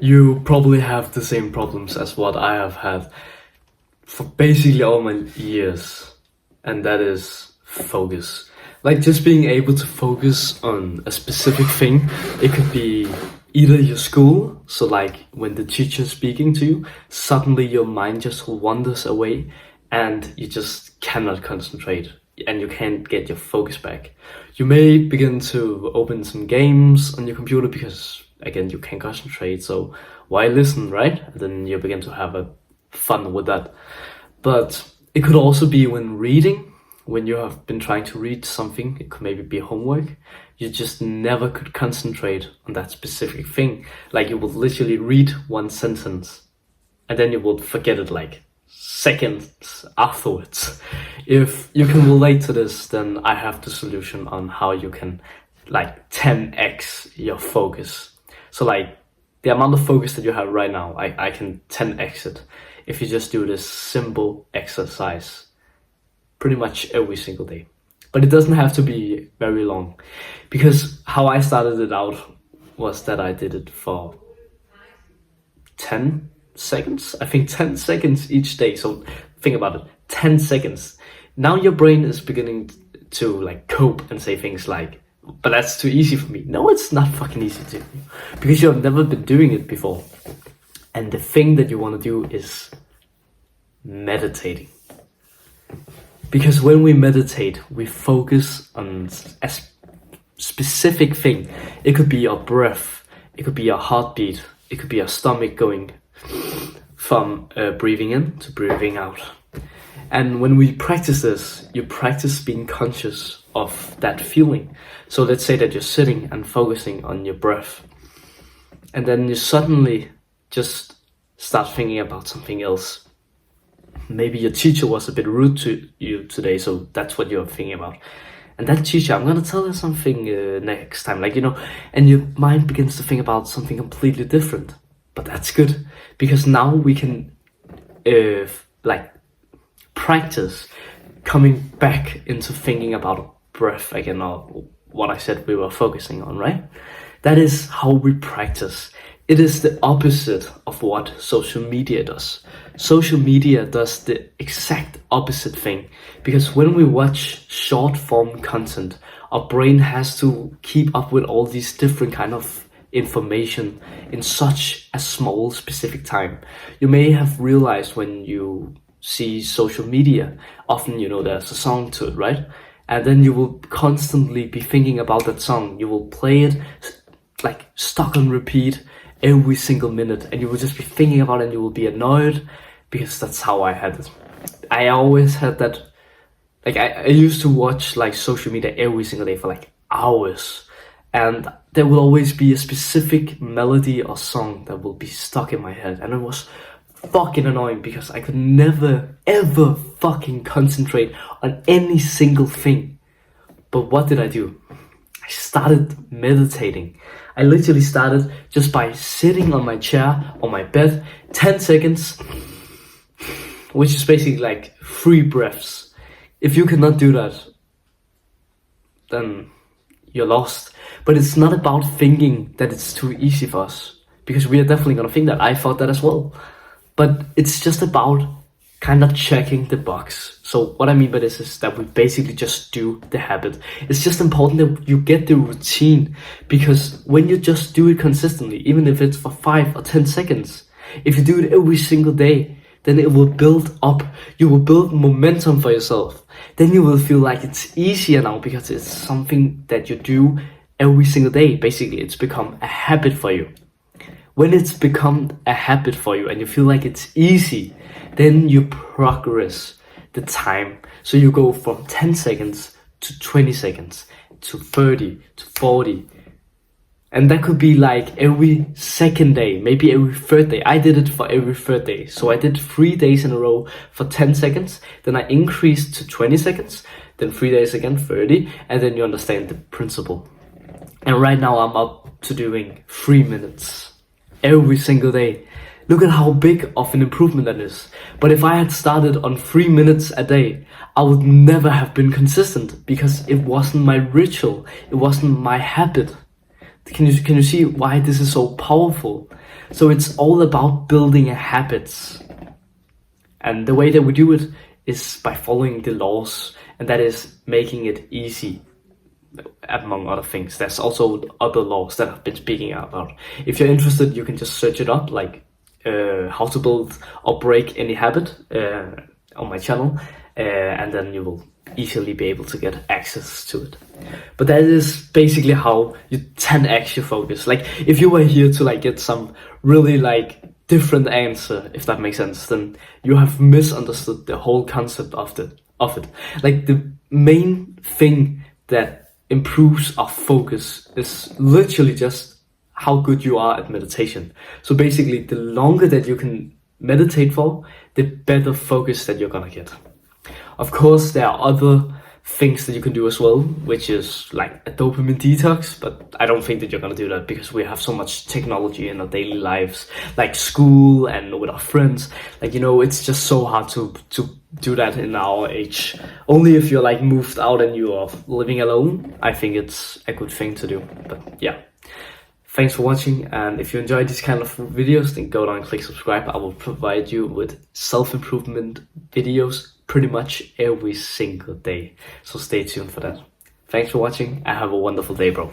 You probably have the same problems as what I have had for basically all my years, and that is focus. Like just being able to focus on a specific thing. It could be either your school, so like when the teacher's speaking to you, suddenly your mind just wanders away and you just cannot concentrate and you can't get your focus back. You may begin to open some games on your computer because again you can't concentrate, so why listen, right? And then you begin to have a fun with that. But it could also be when reading, when you have been trying to read something. It could maybe be homework. You just never could concentrate on that specific thing. Like you would literally read one sentence and then you would forget it like seconds afterwards. If you can relate to this, then I have the solution on how you can like 10x your focus. So like the amount of focus that you have right now, I can 10x it if you just do this simple exercise pretty much every single day. But it doesn't have to be very long, because how I started it out was that I did it for 10 seconds. I think 10 seconds each day. So think about it, 10 seconds. Now your brain is beginning to like cope and say things like, but that's too easy for me. No, it's not fucking easy to do, because you have never been doing it before. And the thing that you want to do is meditating. Because when we meditate, we focus on a specific thing. It could be your breath, it could be your heartbeat, it could be your stomach going from breathing in to breathing out. And when we practice this, you practice being conscious of that feeling. So let's say that you're sitting and focusing on your breath, and then you suddenly just start thinking about something else. Maybe your teacher was a bit rude to you today, so that's what you're thinking about. And that teacher, I'm gonna tell her something next time, like, and your mind begins to think about something completely different. But that's good, because now we can like practice coming back into thinking about breath again, or what I said we were focusing on, right? That is how we practice. It is the opposite of what social media does. Social media does the exact opposite thing, because when we watch short form content, our brain has to keep up with all these different kind of information in such a small specific time. You may have realized when you see social media, often there's a song to it, right? And then you will constantly be thinking about that song. You will play it like stuck on repeat every single minute, and you will just be thinking about it and you will be annoyed, because that's how I had it. I always had that, like I used to watch like social media every single day for like hours, and there will always be a specific melody or song that will be stuck in my head, and it was fucking annoying because I could never ever fucking concentrate on any single thing. But what did I do? I started meditating. I literally started just by sitting on my chair, on my bed, 10 seconds, which is basically like 3 breaths. If you cannot do that, then you're lost. But it's not about thinking that it's too easy for us, because we are definitely gonna think that. I thought that as well. But it's just about kind of checking the box. So what I mean by this is that we basically just do the habit. It's just important that you get the routine, because when you just do it consistently, even if it's for 5 or 10 seconds, if you do it every single day, then it will build up. You will build momentum for yourself. Then you will feel like it's easier now, because it's something that you do every single day. Basically, it's become a habit for you. When it's become a habit for you and you feel like it's easy, then you progress the time. So you go from 10 seconds to 20 seconds to 30 to 40. And that could be like every second day, maybe every third day. I did it for every third day. So I did 3 days in a row for 10 seconds. Then I increased to 20 seconds. Then 3 days again, 30. And then you understand the principle. And right now I'm up to doing 3 minutes every single day. Look at how big of an improvement that is. But if I had started on 3 minutes a day, I would never have been consistent, because it wasn't my ritual. It wasn't my habit. Can you see why this is so powerful? So it's all about building habits. And the way that we do it is by following the laws, and that is making it easy, among other things. There's also other laws that I've been speaking about. If you're interested, you can just search it up, like how to build or break any habit on my channel, and then you will easily be able to get access to it. But that is basically how you 10x your focus. Like if you were here to like get some really like different answer, if that makes sense, then you have misunderstood the whole concept of it. Like the main thing that improves our focus is literally just how good you are at meditation. So basically, the longer that you can meditate for, the better focus that you're gonna get. Of course, there are other things that you can do as well, which is like a dopamine detox, but I don't think that you're gonna do that because we have so much technology in our daily lives, like school and with our friends. Like, you know, it's just so hard to do that in our age. Only if you're like moved out and you are living alone, I think it's a good thing to do. But yeah. Thanks for watching, and if you enjoy these kind of videos, then go down and click subscribe. I will provide you with self-improvement videos pretty much every single day. So stay tuned for that. Thanks for watching, and have a wonderful day, bro.